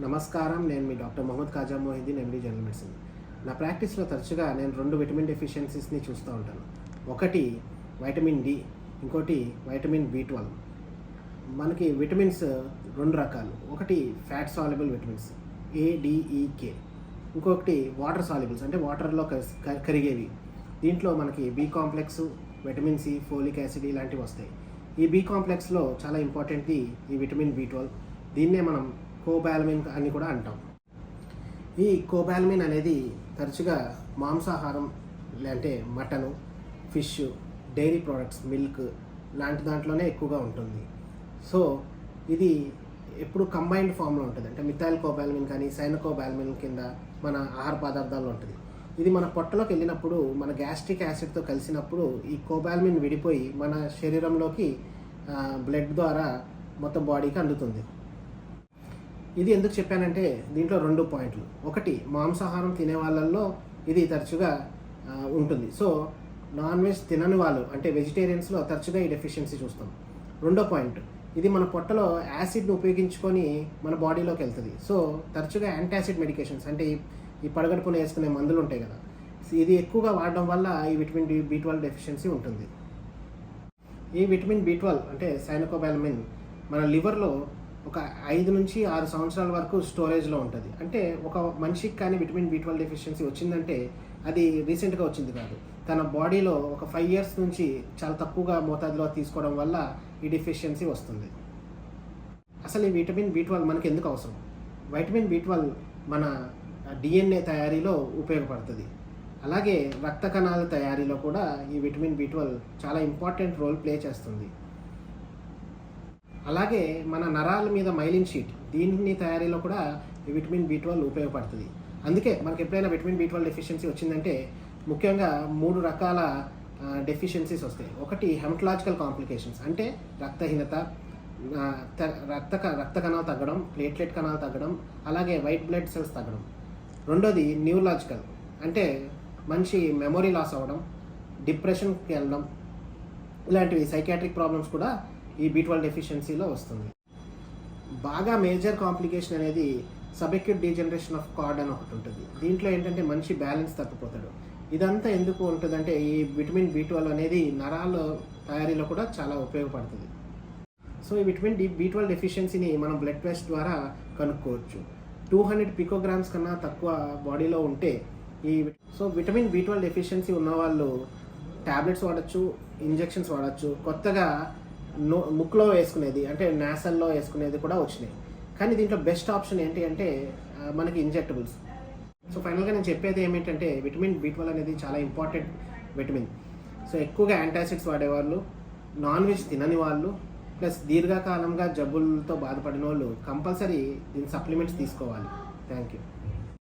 నమస్కారం. నేను మీ doctor Mohammed Khaja Mohiddin, MD general medicine. నా ప్రాక్టీస్లో తరచుగా నేను 2 విటమిన్ డెఫిషియన్సీస్ని చూస్తూ ఉంటాను. ఒకటి వైటమిన్ డి, ఇంకోటి వైటమిన్ బి12. మనకి విటమిన్స్ 2 రకాలు. ఒకటి ఫ్యాట్ సాల్యుబుల్ విటమిన్స్ ఏడిఈకే, ఇంకొకటి వాటర్ సాల్యుబుల్స్ అంటే వాటర్లో కరిగేవి. దీంట్లో మనకి B complex, vitamin C, folic acid ఇలాంటివి వస్తాయి. ఈ బి కాంప్లెక్స్లో చాలా ఇంపార్టెంట్ది ఈ విటమిన్ బి12. దీన్నే మనం కోబాలమిన్ అని కూడా అంటాం. ఈ కోబాలమిన్ అనేది తరచుగా మాంసాహారం అంటే mutton, fish, dairy products, milk లాంటి దాంట్లోనే ఎక్కువగా ఉంటుంది. సో ఇది ఎప్పుడు కంబైన్డ్ ఫామ్లో ఉంటుంది. అంటే మిథైల్ కోబాలమిన్ కానీ సైనకోబాలమిన్ కింద మన ఆహార పదార్థాల్లో ఉంటుంది. ఇది మన పొట్టలోకి వెళ్ళినప్పుడు మన గ్యాస్ట్రిక్ యాసిడ్తో కలిసినప్పుడు ఈ కోబాలమిన్ విడిపోయి మన శరీరంలోకి బ్లడ్ ద్వారా మొత్తం బాడీకి అందుతుంది. ఇది ఎందుకు చెప్పానంటే దీంట్లో 2 పాయింట్లు. ఒకటి, మాంసాహారం తినే వాళ్ళల్లో ఇది తరచుగా ఉంటుంది. సో నాన్ వెజ్ తినని వాళ్ళు అంటే వెజిటేరియన్స్లో తరచుగా ఈ డెఫిషియన్సీ చూస్తాం. 2వ పాయింట్, ఇది మన పొట్టలో యాసిడ్ని ఉపయోగించుకొని మన బాడీలోకి వెళ్తుంది. సో తరచుగా యాంటాసిడ్ మెడికేషన్స్ అంటే ఈ పడగడుపున వేసుకునే మందులు ఉంటాయి కదా, ఇది ఎక్కువగా వాడడం వల్ల ఈ విటమిన్ బి12 డెఫిషియన్సీ ఉంటుంది. ఈ విటమిన్ బి12 అంటే సైనకోబాలమిన్ మన లివర్లో ఒక 5 నుంచి 6 సంవత్సరాల వరకు స్టోరేజ్లో ఉంటుంది. అంటే ఒక మనిషికి కానీ విటమిన్ బి12 డెఫిషియన్సీ వచ్చిందంటే అది రీసెంట్గా వచ్చింది కాదు. తన బాడీలో ఒక 5 ఇయర్స్ నుంచి చాలా తక్కువగా మోతాదులో తీసుకోవడం వల్ల ఈ డెఫిషియన్సీ వస్తుంది. అసలు ఈ విటమిన్ బి12 మనకి ఎందుకు అవసరం? వైటమిన్ బి12 మన డిఎన్ఏ తయారీలో ఉపయోగపడుతుంది. అలాగే రక్త కణాల తయారీలో కూడా ఈ విటమిన్ బి12 చాలా ఇంపార్టెంట్ రోల్ ప్లే చేస్తుంది. అలాగే మన నరాల మీద మైలిన్ షీట్, దీని తయారీలో కూడా ఈ విటమిన్ బి12 ఉపయోగపడుతుంది. అందుకే మనకి ఎప్పుడైనా విటమిన్ బి12 డెఫిషియన్సీ వచ్చిందంటే ముఖ్యంగా 3 రకాల డెఫిషియన్సీస్ వస్తాయి. ఒకటి హెమటలాజికల్ కాంప్లికేషన్స్ అంటే రక్తహీనత, రక్త కణాలు తగ్గడం, ప్లేట్లెట్ కణాలు తగ్గడం, అలాగే వైట్ బ్లడ్ సెల్స్ తగ్గడం. రెండోది న్యూరలాజికల్ అంటే మనిషి మెమొరీ లాస్ అవ్వడం, డిప్రెషన్కి వెళ్ళడం, ఇలాంటివి సైకాట్రిక్ ప్రాబ్లమ్స్ కూడా ఈ బి12 డెఫిషియన్సీలో వస్తుంది. బాగా మేజర్ కాంప్లికేషన్ అనేది సబ్ఎక్యూట్ డీజనరేషన్ ఆఫ్ కార్డ్ అని ఒకటి ఉంటుంది. దీంట్లో ఏంటంటే మనిషి బ్యాలెన్స్ తప్పిపోతాడు. ఇదంతా ఎందుకు ఉంటుందంటే ఈ విటమిన్ బి12 అనేది నరాల తయారీలో కూడా చాలా ఉపయోగపడుతుంది. సో ఈ విటమిన్ బి12 డెఫిషియన్సీని మనం బ్లడ్ టెస్ట్ ద్వారా కనుక్కోవచ్చు. 200 పికోగ్రామ్స్ కన్నా తక్కువ బాడీలో ఉంటే సో విటమిన్ బి12 డెఫిషియన్సీ ఉన్నవాళ్ళు ట్యాబ్లెట్స్ వాడచ్చు, ఇంజెక్షన్స్ వాడచ్చు. కొత్తగా ముక్కులో వేసుకునేది అంటే నాసల్లో వేసుకునేది కూడా వచ్చినాయి. కానీ దీంట్లో బెస్ట్ ఆప్షన్ ఏంటి అంటే మనకి ఇంజెక్టబుల్స్. సో ఫైనల్గా నేను చెప్పేది ఏమిటంటే విటమిన్ బి12 అనేది చాలా ఇంపార్టెంట్ విటమిన్. సో ఎక్కువగా యాంటాసిడ్స్ వాడేవాళ్ళు, నాన్ వెజ్ తినని వాళ్ళు, ప్లస్ దీర్ఘకాలంగా జబ్బులతో బాధపడిన వాళ్ళు కంపల్సరీ దీని సప్లిమెంట్స్ తీసుకోవాలి. Thank you.